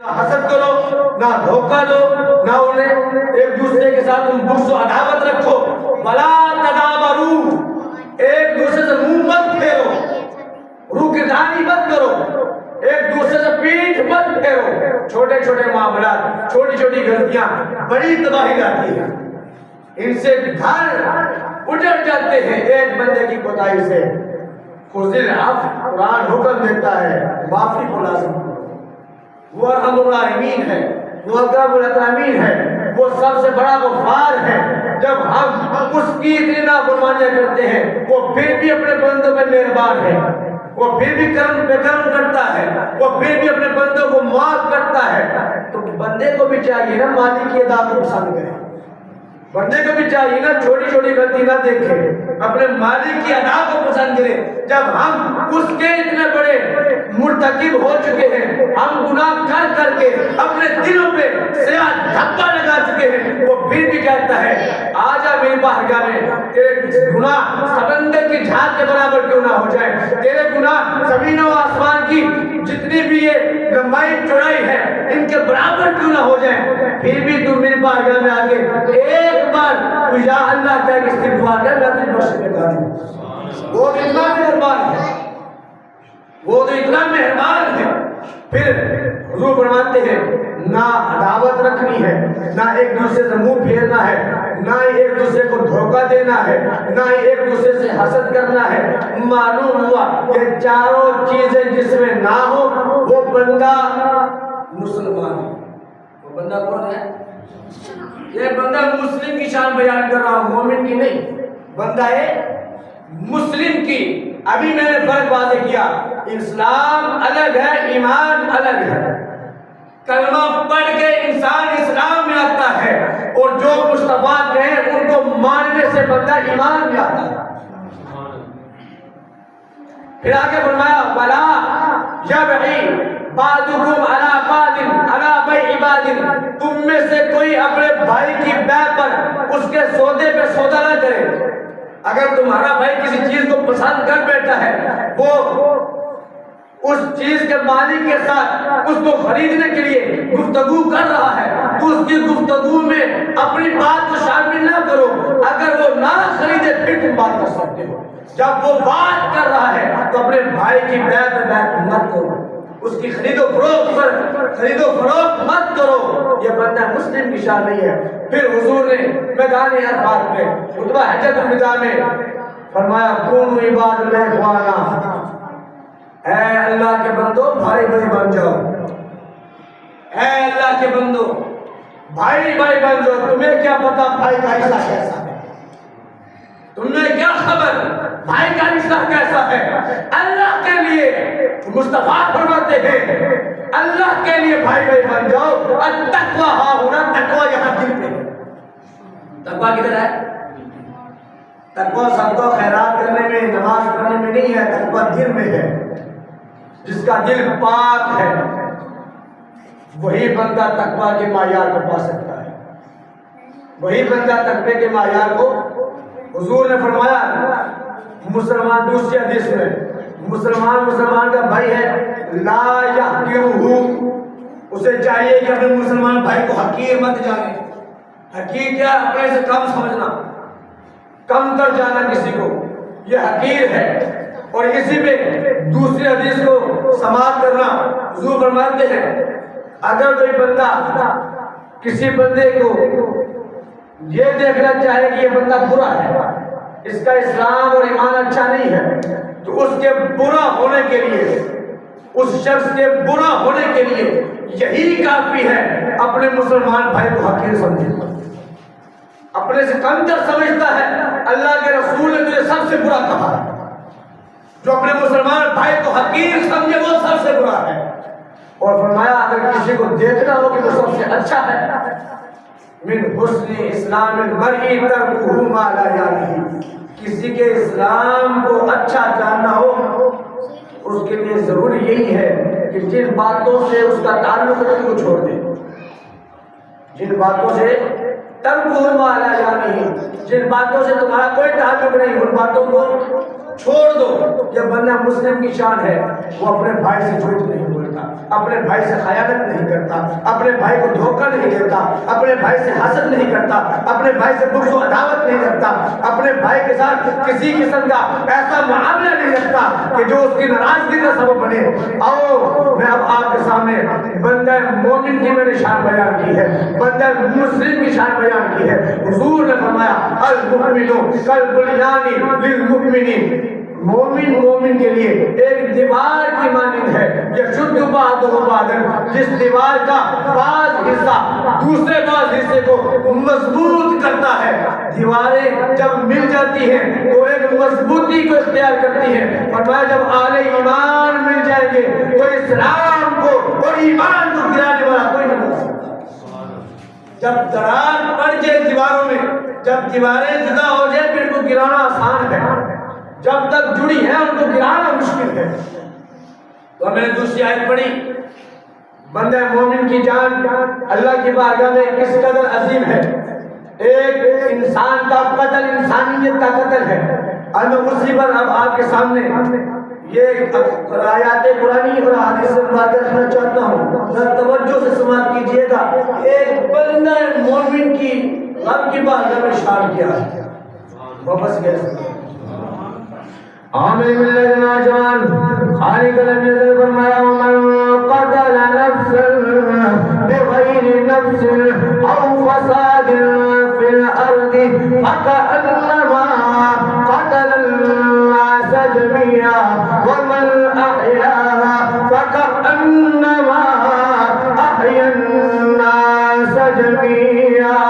نہ حسد کرو، نہ دھوکہ دو، نہ انہیں ایک دوسرے کے ساتھ تم بغض و عداوت رکھو، ولا تدابروا، ایک دوسرے سے منہ مت پھیرو، روکھدانی مت کرو، ایک دوسرے سے پیٹھ مت پھیرو۔ چھوٹے چھوٹے معاملات، چھوٹی چھوٹی غلطیاں بڑی تباہی لاتی ہیں، ان سے گھر اجڑ جاتے ہیں ایک بندے کی کوتاہی سے۔ خذ العفو، قرآن حکم دیتا ہے معافی کو لازم کرو۔ وہ ارحم الراحمین ہے، وہ اکرم الاکرمین ہے، وہ سب سے بڑا غفار ہے۔ جب ہم اس کی اتنی نافرمانیاں کرتے ہیں، وہ پھر بھی اپنے بندوں پہ مہربان ہے، وہ پھر بھی کرم بے کرم کرتا ہے، وہ پھر بھی اپنے بندوں کو معاف کرتا ہے۔ تو بندے کو بھی چاہیے نا مالک کی ادا کو پسند کرے، بندے کو بھی چاہیے نا چھوٹی چھوٹی غلطی نہ دیکھے، اپنے مالک کی ادا کو پسند کرے۔ جب ہم اس کے اتنے بڑے مرتکب ہو چکے ہیں، ہم گناہ کر کر کے اپنے دلوں پہ سیاہ دھبا لگا چکے ہیں، وہ پھر بھی کہتا ہے آجا میری بارگاہ میں، تیرے گناہ سمندر کی جھاگ کے برابر کیوں نہ ہو جائے، تیرے گناہ زمین و آسمان کی جتنی بھی یہ لمبائی چوڑائی ہے ان کے برابر کیوں نہ ہو جائے، پھر بھی تو میری بارگاہ میں آ کے ایک بار تو یا اللہ کہہ کے استغفار کر، میں تجھے بخشنے کا ہوں۔ وہ تو اتنا مہربان ہے، وہ تو اتنا مہربان ہے۔ پھر حضور فرماتے ہیں نہ عداوت رکھنی ہے، نہ ایک دوسرے سے منہ پھیرنا ہے، نہ ایک دوسرے کو دھوکہ دینا ہے، نہ ایک دوسرے سے حسد کرنا ہے۔ معلوم ہوا یہ چاروں چیزیں جس میں نہ ہو وہ بندہ مسلمان ہے۔ وہ بندہ کون ہے؟ یہ بندہ مسلم کی شان بیان کر رہا ہوں، مومن کی نہیں، بندہ ہے مسلم کی۔ ابھی میں نے فرق واضح کیا، اسلام الگ ہے، ایمان الگ ہے۔ کلمہ پڑھ کے انسان اسلام میں آتا ہے، اور جو مصطفیٰ کہیں ان کو ماننے سے بندہ ایمان میں آتا ہے۔ پھر آگے فرمایا وَلَا يَبْغِي بَعْضُكُمْ عَلَىٰ بَعْضٍ عَلَىٰ بَيْعِ بَعْضٍ، تم میں سے کوئی اپنے بھائی کی بیع پر اس کے سودے پہ سودا نہ کرے۔ اگر تمہارا بھائی کسی چیز کو پسند کر بیٹھا ہے، وہ اس چیز کے مالک کے ساتھ اس کو خریدنے کے لیے گفتگو کر رہا ہے، تو اس کی گفتگو میں اپنی بات کو شامل نہ کرو۔ اگر وہ نہ خریدے پھر تم بات کر سکتے ہو، جب وہ بات کر رہا ہے تو اپنے بھائی کی بیع پہ بیعت مت کرو، اس کی خرید و فروخت پر خرید و فروخت مت کرو۔ یہ بندہ مسلم کی شان نہیں ہے۔ پھر حضور نے میدان عرفات میں خطبہ حجۃ الوداع میں فرمایا کونوا عباد اللہ اخوانا، اے اللہ کے بندو بھائی بھائی بن جاؤ، اے اللہ کے بندو بھائی بھائی بن جاؤ۔ تمہیں کیا پتا بھائی کا رشتہ کیسا ہے، تمہیں کیا خبر بھائی کا رشتہ کیسا ہے؟ اللہ کے لیے مصطفیٰ فرماتے ہیں اللہ کے لیے بھائی بھائی بن جاؤ۔ التقویٰ ہاہنا، تقویٰ یہاں دل پہ ہے۔ تقویٰ کدھر ہے؟ تقویٰ سب کو خیرات کرنے میں، نماز پڑھنے میں نہیں ہے، تقویٰ دل میں ہے۔ جس کا دل پاک ہے وہی بندہ تقویٰ کے معیار کو پا سکتا ہے، وہی بندہ تقوی کے معیار کو۔ حضور نے فرمایا مسلمان، دوسری حدیث میں، مسلمان کا بھائی ہے لا یحقرہ، اسے چاہیے کہ اپنے مسلمان بھائی کو حقیر مت جانے۔ حقیر کیا؟ اپنے سے کم سمجھنا، کم تر جانا کسی کو، یہ حقیر ہے۔ اور اسی میں دوسری حدیث کو سماعت کرنا، حضور فرماتے ہیں اگر کوئی بندہ کسی بندے کو یہ دیکھنا چاہے کہ یہ بندہ برا ہے، اس کا اسلام اور ایمان اچھا نہیں ہے، تو اس کے برا ہونے کے لیے، اس شخص کے برا ہونے کے لیے یہی کافی ہے اپنے مسلمان بھائی کو حقیر سمجھے، اپنے سے کم تر سمجھتا ہے۔ اللہ کے رسول نے تجھے سب سے برا کہا ہے، جو اپنے مسلمان بھائی کو حقیر سمجھے وہ سب سے برا ہے۔ اور فرمایا اگر کسی کو دیکھنا ہو کہ وہ سب سے اچھا ہے، من حسن اسلام المرء ترکہ ما لا یعنیہ، کسی کے اسلام کو اچھا جاننا ہو اس کے لیے ضروری یہی ہے کہ جن باتوں سے اس کا تعلق ہے ان کو چھوڑ دے، جن باتوں سے ترکہ ما لا یعنیہ، جن باتوں سے تمہارا کوئی تعلق نہیں ان باتوں کو چھوڑ دو۔ یہ بندہ مسلم کی شان ہے، وہ اپنے بھائی سے جھوٹ نہیں بولتا، اپنے بھائی سے خیانت نہیں کرتا، اپنے بھائی کو دھوکہ نہیں دیتا، اپنے بھائی سے حسد نہیں کرتا، اپنے بھائی سے بغض و عداوت نہیں رکھتا، اپنے بھائی کے ساتھ کسی قسم کا ایسا معاملہ نہیں رکھتا کہ جو اس کی ناراضگی کا سبب بنے۔ آؤ میں اب آپ کے سامنے بندہ مومن کی میں نے شان بیان کی ہے، بندہ مسلم کی شان بیان کی ہے۔ حضور نے فرمایا المؤمن کالبنیان للمؤمن، مومن کے لیے ایک دیوار کی مانند ہے، یشد بعضہ بعضا، جس دیوار کا بعض حصہ دوسرے بعض حصے کو مضبوط کرتا ہے۔ دیواریں جب مل جاتی ہیں تو ایک مضبوطی کو اختیار کرتی ہیں، فرمایا جب اہل ایمان مل جائیں گے تو اسلام کو اور ایمان کو گرانے والا کوئی نہیں ہو سکتا۔ جب درار پڑ جائے دیواروں میں، جب دیواریں جدا ہو جائے پھر کو گرانا آسان ہے، جب تک جڑی ہیں ان کو گرانا مشکل ہے۔ تو میں نے دوسری آیت پڑھی، بندہ مومن کی جان اللہ کی بارگاہ میں کس قدر عظیم ہے۔ ایک انسان کا قتل انسانیت کا قتل ہے، اور میں اسی پر اب آپ کے سامنے یہ آیات قرآنی اور حدیث سے بات کرنا چاہتا ہوں، ذرا توجہ سے سماعت کیجیے گا۔ ایک بندہ مومن کی رب کی بارگاہ میں شان کیا ہے، واپس گئے آمین باللہ ناجوان خالق لم یزل فرمایا ومن قتل نفسا بغیر نفس او فساد فی الارض فکأنما قتل الناس جميعا ومن احیاها فکأنما احیا الناس جميعا۔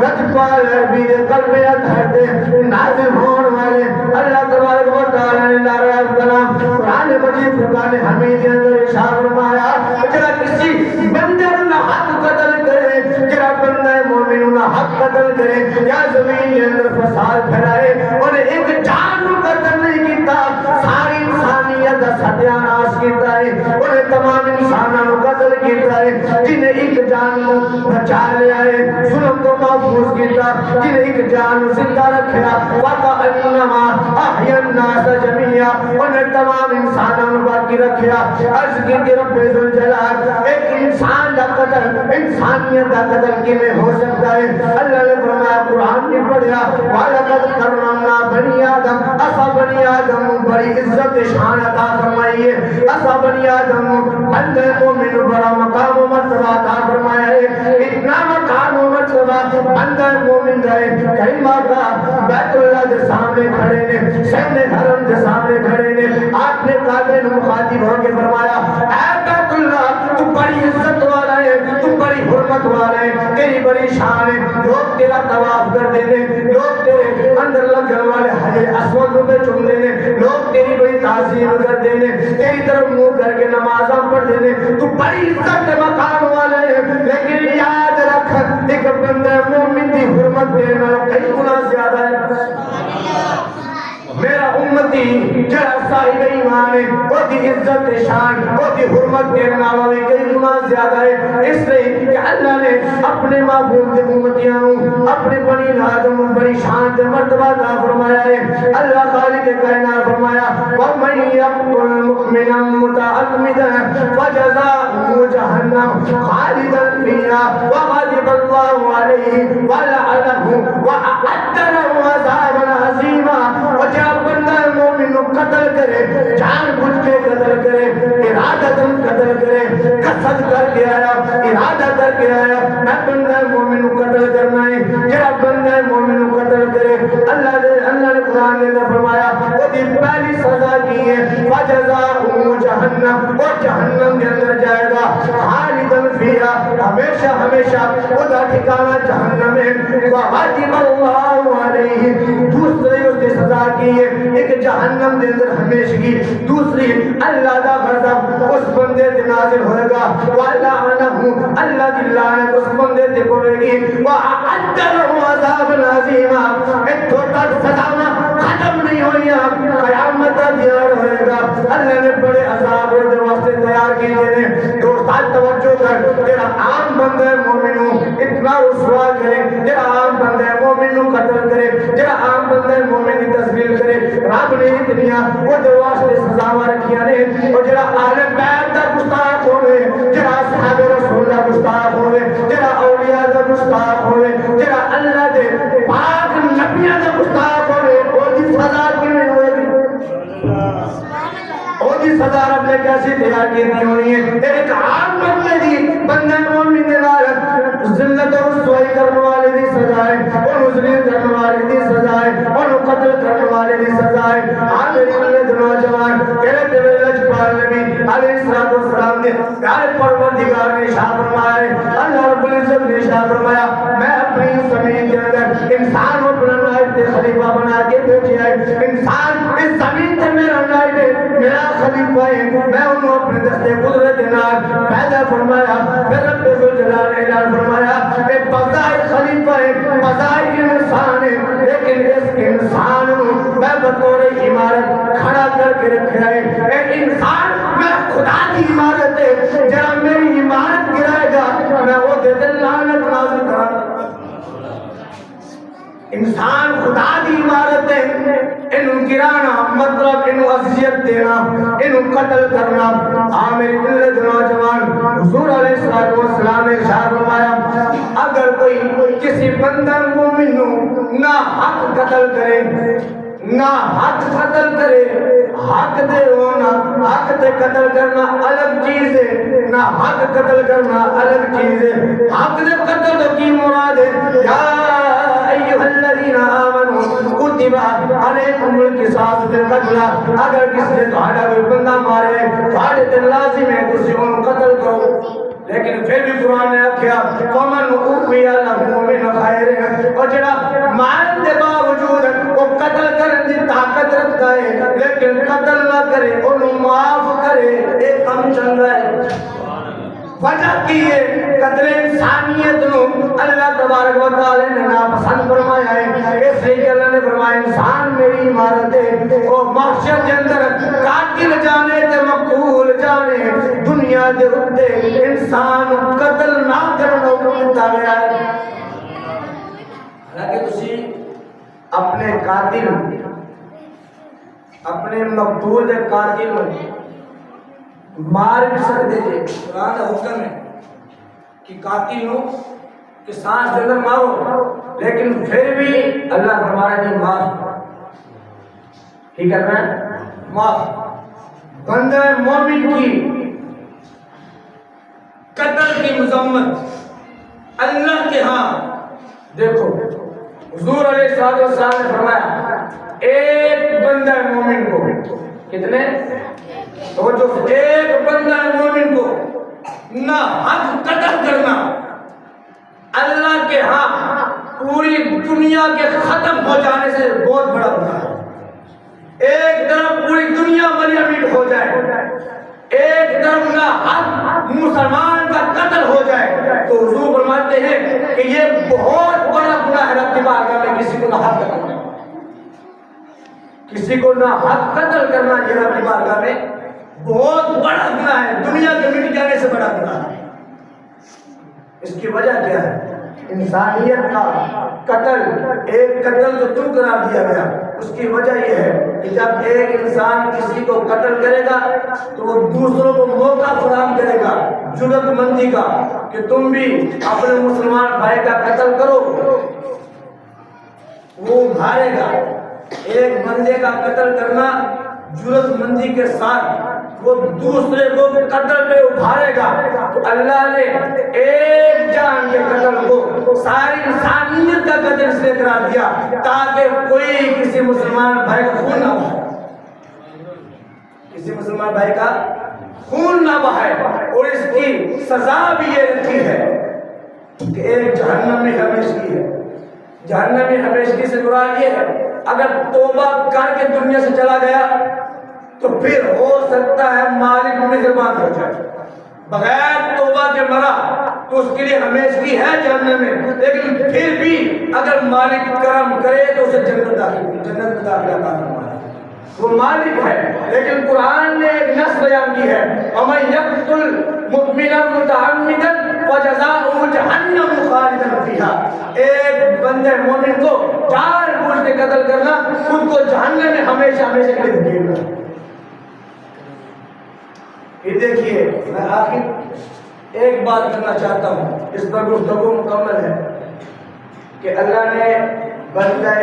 رجپال عربی قلب ادھر نازل ہونے والے اللہ تبارک و تعالی نے نعرہ کلام قرآن مجید فرقان حمید کے اندر ارشاد فرمایا جرا کسی بندے نہ حق قتل کرے، جرا بندہ مومن نہ حق قتل کرے یا زمین کے اندر فساد پھیلائے، اور ایک جان کو قتل نہیں کیتا، ساری انسانیت کا ستیاناش کیتا ہے، اور تمام انسانوں کو قتل کیتا ہے، جنہیں ایک جان کو بچا لیا ہے، ظلم کو محفوظ کیتا، جنہیں ایک جان کو زندہ رکھا، وَكَأَنَّمَا أَحْيَا النَّاسَ جَمِيعًا، انہیں تمام انسانوں کو باقی رکھا۔ عرض کی رب ذوالجلال ایک انسان کا قتل انسانیت کا قتل کی میں ہو سکتا ہے؟ اللہ نے فرمایا قرآن نے پڑھا وَلَقَدْ كَرَّمْنَا بَنِي آدَمَ، ایسا بنی آدم بڑی عزت شان عطا فرمائی ہے، ایسا بنی آدم بندے مومن بڑا مقام و مرتبہ عطا فرمایا ہے، اتنا مقام و مرتبہ بندے مومن رہے کلمہ کا بیت اللہ کے سامنے کھڑے نے، سین حرم کے سامنے کھڑے نے، آپ نے کعبے میں مخاطب ہو کے فرمایا اے بیت اللہ تو بڑی عزت والا ہے، تو بڑی حرمت والا ہے، تیری بڑی شان ہے، لوگ تیرا طواف کر دینے، لوگ تیرے اندر لگنے والے حجر اسود پہ چوم دینے، لوگ تیری بڑی تعظیم کر دینے، تیری طرف منہ کر کے نمازاں پڑھ دینے، تو بڑی عزت مقام والا ہے، لیکن یاد رکھ ایک بندہ مومن کی حرمت دینا کئی گنا زیادہ ہے۔ میرا امتی جڑا صاحب ایمان ہے وہ دی عزت شان وہ دی حرمت دینا والے کئی گنا زیادہ ہے، اس لیے کہ اللہ نے اپنے محبوب کے امتیاں اپنے بنی آدم بڑی شان سے مرتبہ عطا فرمایا ہے۔ اللہ خالق کائنات فرمایا وَمَن يَقْتُلْ مُؤْمِنًا مُتَعَمِّدًا فَجَزَاؤُهُ جَهَنَّمُ خَالِدًا فِيهَا وَغَضِبَ اللَّهُ عَلَيْهِ وَلَعَنَهُ وَأَعَدَّ لَهُ عَذَابًا عَظِيمًا۔ بندہ مومن قتل کرے، جان بوجھ کے قتل کرے، ارادتاً قتل کرے، قصد کر کے آیا، ارادہ کر کے آیا، میں بندہ مومن قتل کرنا ہے، جڑا بندہ مومن قتل کرے اللہ نے قرآن نے فرمایا وہ دی پہلی سزا کی ہے فَجَزَاؤُهُ جَهَنَّمُ، وہ جہنم کے اندر جائے گا خالداً فِيهَا، ہمیشہ ہمیشہ وہ دا ٹھکانہ جہنم ہے، وَغَضِبَ اللَّهُ عَلَيْهِ، دوسری اس کی سزا کی ہے ایک جہنم دے اندر ہمیشگی، دوسری اللہ دا غضب اس بندے تے نازل ہوئے گا، وَلَعَنَهُ، اللہ دی لعنت اس بندے تے پڑے گی، وَأَعَدَّ لَهُ عَذَابًا عَظِيمًا، اتھوں تک سزاواں ختم نہیں ہوئی، قیامت کا دیار ہوئے گا، اللہ نے بڑے عذاب اور واسطے تیار کیے ہیں۔ دوستان توجہ کر، تیرا عام بندہ مومنوں اتنا رسوا کرے، تیرا عام بندہ مومنوں قتل کرے، تیرا عام بندہ مومن کی تصویر کرے، رب نے اتنیاں وہ جو واسطے سزاواں رکھیاں نے، اور جڑا اہل بیت دا گستاخ ہوئے، جڑا صحابہ رسول دا گستاخ گستاخ ہوئے جڑا اللہ دے پاک نبیاں دے گستاخ ہوئے او دی سزا کیویں ہوئے گی او دی سزا رب نے کیسی تیار کی ہونی ہے ایک عام بندے دی بندے مومن دے نال ذلت اور رسوائی کرنے والے دی سزا ہے اور ذلیل کرنے والے دی سزا ہے اور قتل کرنے والے دی سزا ہے ہاں میری ملت نوجوان تیرے تے لجپال نبی علیہ الصلوۃ والسلام نے پیارے پروردگار نے ارشاد فرمایا ہے اللہ رب العزت نے ارشاد فرمایا میں اپنی زمین کے اندر انسان کو بنائے تے خلیفہ بنا کے بھیجا ہے انسان اس زمین تے میرا نائب میرا خلیفہ ہے میں انہوں اپنے دستے قدرت نال پیدا فرمایا پھر رب ذوالجلال نے اعلان فرمایا کہ بظاہر خلیفہ ہے بظاہر انسان ہے لیکن اس انسان کو میں بطور عمارت کھڑا کر کے رکھا ہے اے انسان میں خدا کی عمارت ہے جب میری عمارت گرائے گا میں وہ دے دل لعنت نازل کراں انسان خدا دی عمارت ہے انہوں گرانا مطلب انہوں اذیت دینا انہوں قتل کرنا میری ملت نوجوان حضور علیہ السلام نے ارشاد فرمایا اگر کوئی کسی بندہ مومن نہ حق قتل کرے نہ حق قتل کرے حق دے ہونا حق دے قتل کرنا الگ چیز ہے نہ حق قتل کرنا الگ چیز ہے حق دے قتل تو کی مراد ہے یا ایھا الذین آمنوا کتب علیکم القصاص بالقتل اگر کسی نے تہاڈا کوئی بندہ مارے تہاڈے تے لازم ہے تسی اونوں قتل کرو لیکن پھر بھی قرآن نے آکھیا فمن عفی لہ من خیر اور جڑا مارن دے باوجود وہ قتل کرن دی طاقت رکھتا ہے لیکن قتل نہ کرے انہوں معاف کرے ایک کم چنگا ہے وجہ کی ہے قتل انسانیت نو اللہ تبارک و تعالی نے ناپسند فرمایا ہے اس لیے کہ اللہ نے فرمایا انسان میری عمارت ہے وہ محشر کے اندر قاتل جانے تے مقتول جانے دنیا دے اوتے انسان قتل نہ کرنا حکم دتا گیا ہے حالانکہ تسی اپنے قاتل اپنے مقتول دے قاتل مار بھی سکتے تھے قرآن کا حکم ہے کہ قاتل ہو کہ سانس دے کر مارو لیکن پھر بھی اللہ فرمایا کہ معاف ٹھیک کرنا ہے معاف بندہ مومن کی قتل کی مذمت اللہ کے ہاں دیکھو حضور علیہ السلام نے فرمایا ایک بندہ مومن کو کتنے تو جو ایک بندہ مومن کو نہ حق قتل کرنا اللہ کے ہاں پوری دنیا کے ختم ہو جانے سے بہت بڑا گناہ ہے ایک طرف پوری دنیا منیمٹ ہو جائے ایک طرف نہ حق مسلمان کا قتل ہو جائے تو حضور فرماتے ہیں کہ یہ بہت بڑا گناہ ہے رب کی بارگاہ میں کسی کو نہ حق قتل کرنا کسی کو نہ حق قتل کرنا یہ رب کی بارگاہ میں بہت بڑا گناہ ہے دنیا کے مٹ جانے سے بڑا گناہ ہے اس کی وجہ کیا ہے انسانیت کا قتل ایک قتل تو کیوں قرار دیا گیا اس کی وجہ یہ ہے کہ جب ایک انسان کسی کو قتل کرے گا تو وہ دوسروں کو موقع فراہم کرے گا جرأت مندی کا کہ تم بھی اپنے مسلمان بھائی کا قتل کرو وہ مارے گا ایک بندے کا قتل کرنا جرأت مندی کے ساتھ وہ دوسرے کو قتل پہ ابھارے گا تو اللہ نے ایک جان کے قتل کو ساری انسانیت کا قتل اس نے قرار دیا تاکہ کوئی کسی مسلمان بھائی کا خون نہ بہائے کسی مسلمان بھائی کا خون نہ بہائے اور اس کی سزا بھی یہ رکھی ہے کہ ایک جہنم میں ہمیشگی ہے جہنم میں ہمیشگی سے مراد یہ ہے اگر توبہ کر کے دنیا سے چلا گیا تو پھر ہو سکتا ہے مالک مہربان ہو جائے بغیر توبہ کے مرا تو اس کے لیے ہمیشگی ہے جہنم میں لیکن پھر بھی اگر مالک کرم کرے تو اسے جنت داخلہ عطا فرمائے وہ مالک ہے لیکن قرآن نے ایک نص بیان کی ہے وَمَن يَقْتُلْ مُؤْمِنًا مُتَعَمِّدًا فَجَزَاؤُهُ جَهَنَّمُ خَالِدًا فِيهَا ایک بندے مومن کو جان بوجھ کے قتل کرنا خود کو جہنم میں ہمیشہ ہمیشہ کے لیے دھکیلنا یہ دیکھیے میں آخر ایک بات کرنا چاہتا ہوں اس پر گفتگو مکمل ہے کہ اللہ نے بندہ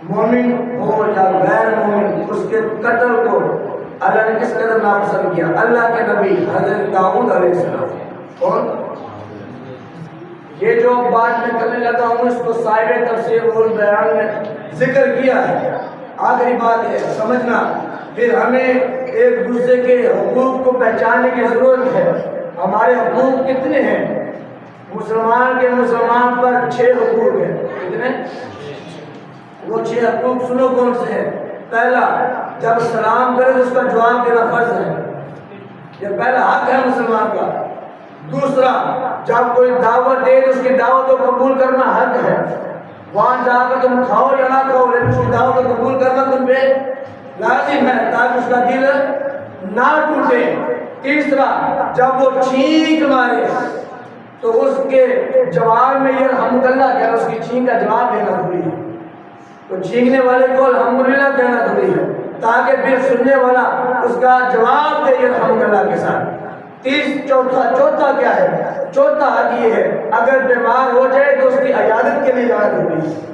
مومن ہو یا غیر مومن اس کے قتل کو اللہ نے کس قدر ناپسند کیا؟ اللہ کے نبی حضرت داؤد علیہ السلام. کون؟ یہ جو بات میں کرنے لگا ہوں اس کو صاحب تفسیر البیان نے ذکر کیا ہے. آخری بات ہے سمجھنا، پھر ہمیں ایک دوسرے کے حقوق کو پہچاننے کی ضرورت ہے. ہمارے حقوق کتنے ہیں؟ مسلمان کے مسلمان پر 6 حقوق ہیں. کتنے؟ وہ 6 حقوق سنو کون سے ہیں. پہلا، جب سلام کرے تو اس کا جواب دینا فرض ہے، یہ پہلا حق ہے مسلمان کا. دوسرا، جب کوئی دعوت دے تو اس کی دعوت کو قبول کرنا حق ہے. وہاں جا کر تم کھاؤ یا نہ کھاؤ لیکن اس کی دعوت کو قبول کرنا تم پہ لازم ہے تاکہ اس کا دل نہ ٹوٹے. تیسرا، جب وہ چھینک مارے تو اس کے جواب میں یرحمک اللہ کہنا، اس کی چھینک کا جواب دینا ضروری ہے. تو چھینکنے والے کو الحمدللہ کہنا ضروری ہے تاکہ پھر سننے والا اس کا جواب دے یرحمک اللہ کے ساتھ. چوتھا کیا ہے؟ چوتھا حق یہ ہے اگر بیمار ہو جائے تو اس کی عیادت کے لیے جانا ضروری ہے.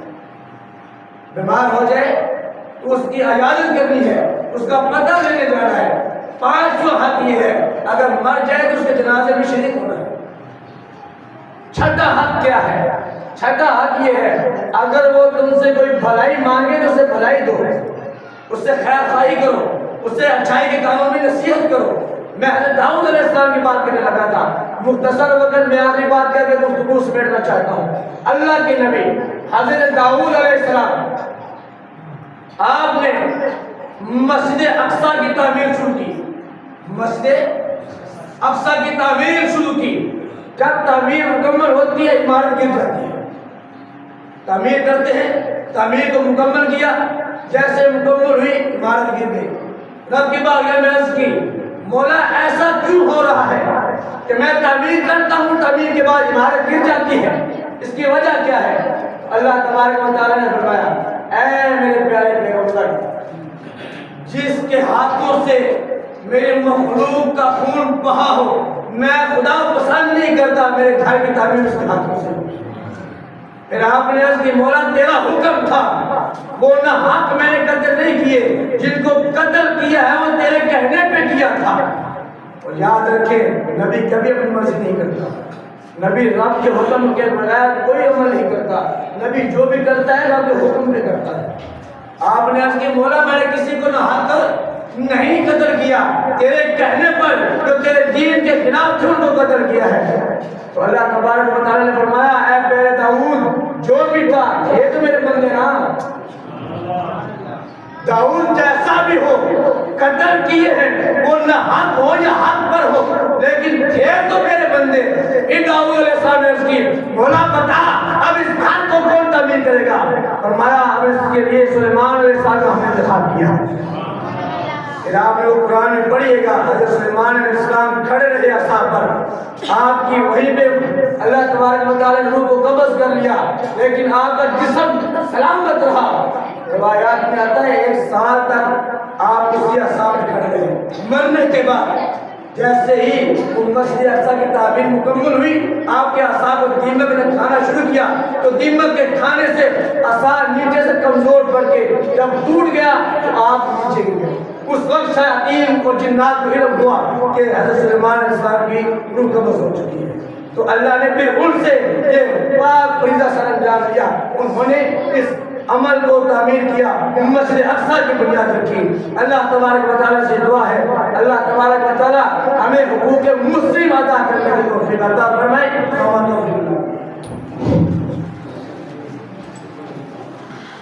بیمار ہو جائے تو اس کی عیادت کرنی ہے، اس کا پتہ لینے جانا ہے. 5واں حق یہ ہے اگر مر جائے تو اس کے جنازے میں شریک ہونا ہے. چھٹا حق کیا ہے؟ چھٹا حق یہ ہے اگر وہ تم سے کوئی بھلائی مانگے تو اسے بھلائی دو، اس سے خیر خواہی کرو، اس سے اچھائی کے کاموں میں نصیحت کرو. میں حضرت داؤد علیہ السلام کی بات کرنے لگا تھا. مختصر وقت میں آخری بات کر کے گفتگو سمیٹنا چاہتا ہوں. اللہ کے نبی حضرت داؤد علیہ السلام آپ نے مسجد اقصیٰ کی تعمیر شروع کی. مسجد اقصیٰ کی تعمیر شروع کی. جب تعمیر مکمل ہوتی ہے عمارت گر جاتی ہے. تعمیر کرتے ہیں، تعمیر کو مکمل کیا، جیسے مکمل ہوئی عمارت گر گئی. رب کی بارگاہ میں عرض کی مولا ایسا کیوں ہو رہا ہے کہ میں تعمیر کرتا ہوں تعمیر کے بعد عمارت گر جاتی ہے، اس کی وجہ کیا ہے؟ اللہ تبارک و تعالیٰ نے فرمایا اے میرے پیارے پیغمبر، جس کے ہاتھوں سے میرے مخلوق کا خون بہا ہو میں خدا پسند نہیں کرتا میرے گھر کی تعمیر اس کے ہاتھوں سے. پھر آپ نے عرض کی مولا تیرا حکم تھا، وہ نہ حق میں نے قتل نہیں کیے، جن کو قتل کیا ہے وہ تیرے کہنے پہ کیا تھا. اور یاد رکھیں نبی کبھی اپنی مرضی نہیں کرتا. نبی رب کے حکم کے بغیر کوئی عمل نہیں کرتا. نبی جو بھی کرتا ہے رب کے حکم پہ کرتا ہے. آپ نے عرض کی مولا میں نے کسی کو نہ حق نہیں قتل کیا، تیرے کہنے پر جو تیرے دین کے خلاف تھے ان کو قتل کیا ہے. تو اللہ تبارک و تعالیٰ نے فرمایا اے پیارے داؤد جو بھی تھا یہ تو میرے بندے نا، داؤد جیسا بھی ہو قتل کیے ہیں وہ نہ حق ہو یا حق پر ہو لیکن تھے تو میرے بندے. داؤد علیہ السلام نے اس کی مولا بتا اب اس گھر کو کون تعمیر کرے گا؟ فرمایا اب اس کے لیے سلیمان علیہ السلام کو ہم نے انتخاب کیا. پھر آپ نے وہ قرآن میں پڑھیے گا حضرت سلیمان علیہ السلام کھڑے رہے عصا پر، آپ کی وہیں پہ اللہ تبارک و تعالیٰ نے روح کو قبض کر لیا لیکن آپ کا جسم سلامت رہا. روایات میں آتا ہے 1 سال تک آپ اسی عصا پہ کھڑے رہے. مرنے کے بعد جیسے ہی مسجد اقصیٰ کی تعمیر مکمل ہوئی آپ کے عصا کو دیمک نے کھانا شروع کیا تو دیمک کے کھانے سے عصا نیچے سے کمزور پڑ کے جب ٹوٹ گیا تو آپ نیچے گر گئے. اس وقت شیاطین کو جنات کو علم ہوا کہ حضرت سلیمان علیہ السلام کی روح قبض ہو چکی ہے. تو اللہ نے پھر ان سے یہ پاک فریضہ سر انجام دیا. انہوں نے اس عمل کو تعمیر کیا، مسجد اقصیٰ کی بنیاد رکھی. اللہ تبارک و تعالیٰ سے دعا ہے اللہ تبارک و تعالیٰ ہمیں حقوق مسلم ادا کرنے کی توفیق عطا فرمائے.